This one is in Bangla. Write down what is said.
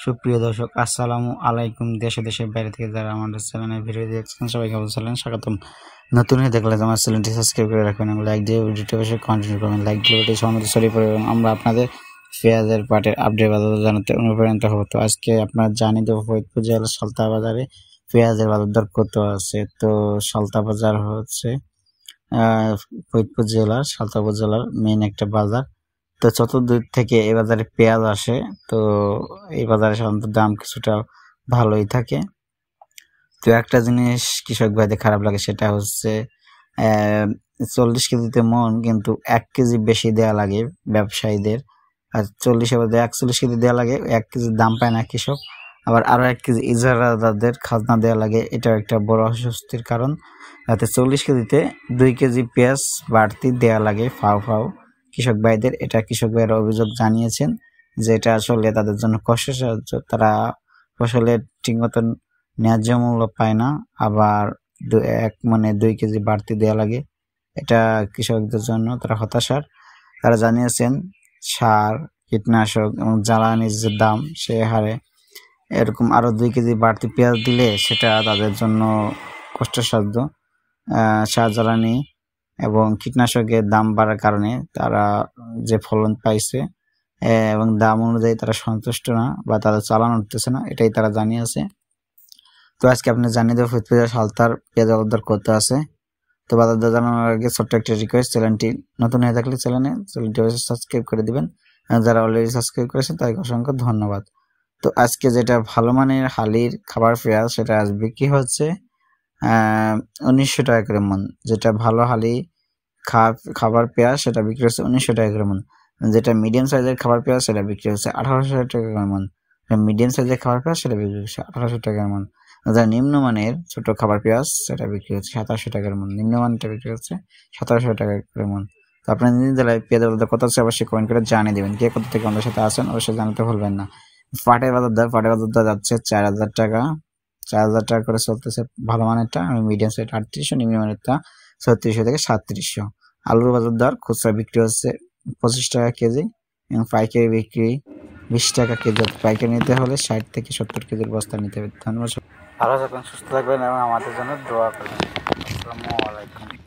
সুপ্রিয় দর্শক, আসসালামু আলাইকুম। দেশে দেশের বাইরে থেকে যারা আমাদের চ্যানেলে ভিডিও দেখছেন সবাইকে বলছিলেন স্বাগতম। নতুন হয়ে দেখলে আমার চ্যানেলটি সাবস্ক্রাইব করে রাখবেন এবং লাইক দিয়ে ভিডিওটি অবশ্যই কন্টিনিউ করবেন। লাইক দিয়ে সমাজে ছড়িয়ে পড়ে এবং আমরা আপনাদের পেঁয়াজের পাটের আপডেট বাজার জানাতে অনুপ্রাণিত হবো। তো আজকে আপনারা জানি তো ফরিদপুর জেলার সালতা বাজারে পেঁয়াজের বাজার দর কত আছে। তো সালতা বাজার হচ্ছে ফরিদপুর জেলার সালতা উপজেলার মেইন একটা বাজার। তো চতুর্দিক থেকে এই বাজারে পেঁয়াজ আসে। তো এই বাজারে সাধারণত দাম কিছুটা ভালোই থাকে। তো একটা জিনিস কৃষক ভাইদের খারাপ লাগে, সেটা হচ্ছে 40 কেজিতে মন, কিন্তু 1 কেজি বেশি দেওয়া লাগে ব্যবসায়ীদের। আর 40 বলতে 41 কেজি দেওয়া লাগে, 1 কেজির দাম পায় না কৃষক। আবার আরো 1 কেজি ইজারাদারদের খাজনা দেওয়া লাগে। এটা একটা বড় অস্বস্তির কারণ। যাতে 40 কেজিতে 2 কেজি পেঁয়াজ বাড়তি দেওয়া লাগে ফাও কৃষক ভাইদের। এটা কৃষক ভাইয়ের অভিযোগ জানিয়েছেন যে এটা আসলে তাদের জন্য কষ্টের সাহায্য। তারা ফসলে ঠিক মতন ন্যায্য মূল্য পায় না, আবার 2 কেজি বাড়তি দেওয়া লাগে। এটা কৃষকদের জন্য তারা হতাশার। তারা জানিয়েছেন সার, কীটনাশক এবং জ্বালানির যে দাম সে হারে এরকম আরো 2 কেজি বাড়তি পেঁয়াজ দিলে সেটা তাদের জন্য কষ্টসাধ্য। সার, জ্বালানি এবং কীটনাশকের দাম বাড়ার কারণে তারা যে ফলন পাইছে এবং দাম অনুযায়ী তারা সন্তুষ্ট না, বা তাদের চালান উঠতেছে না, এটাই তারা জানিয়েছে। তো আজকে আপনি জানিয়ে দেবো ফরিদপুর সালতার পেঁয়াজ দর করতে আছে। তো বাজার দর জানানোর আগে ছোট্ট একটা রিকোয়েস্ট, চ্যানেলটি নতুন হয়ে থাকলে চ্যানেলটি অবশ্যই সাবস্ক্রাইব করে দিবেন। যারা অলরেডি সাবস্ক্রাইব করেছেন তাদেরকে অসংখ্য ধন্যবাদ। তো আজকে যেটা ভালো মানের হালির খাবার পেঁয়াজ সেটা আজ বিক্রি হচ্ছে 1900 টাকা করে মন। যেটা ভালো হালি খাবার পেঁয়াজ সেটা বিক্রি হচ্ছে 1900 টাকা করে মন। যেটা মিডিয়াম সাইজের খাবার পেঁয়াজ সেটা বিক্রি হচ্ছে 1800 টাকা করে মন। মিডিয়াম সাইজের খাবার পেঁয়াজ সেটা বিক্রি হচ্ছে 1800 টাকার মন। যারা নিম্নমানের ছোট খাবার পেঁয়াজ সেটা বিক্রি হচ্ছে 2700 টাকার মন। নিম্নমানটা বিক্রি হচ্ছে 1700 টাকা করে মন। তো আপনার নিজ জেলায় পেঁয়াজের বাজার কত আছে অবশ্যই কমেন্ট করে জানিয়ে দেবেন। কে কোথা থেকে আমাদের সাথে আসেন অবশ্যই জানাতে ভুলবেন না। পাটের বাজার দর যাচ্ছে 4000 টাকা। 4000 টাকা করে চলতেছে ভালো মানেরটা, মিডিয়াম সাইজ 3800, নিম্ন মানেরটা 3600 থেকে 3700। আলুর বাজার দর খুচরা বিক্রি হচ্ছে 25 টাকা কেজি এবং পাইকারি বিক্রি 20 টাকা কেজি। পাইকারি নিতে হলে 60 থেকে 70 কেজির বস্তা নিতে হবে। ধন্যবাদ। ভালো থাকবেন, সুস্থ থাকবেন এবং আমাদের জন্য দোয়া করবেন। আসসালামু আলাইকুম।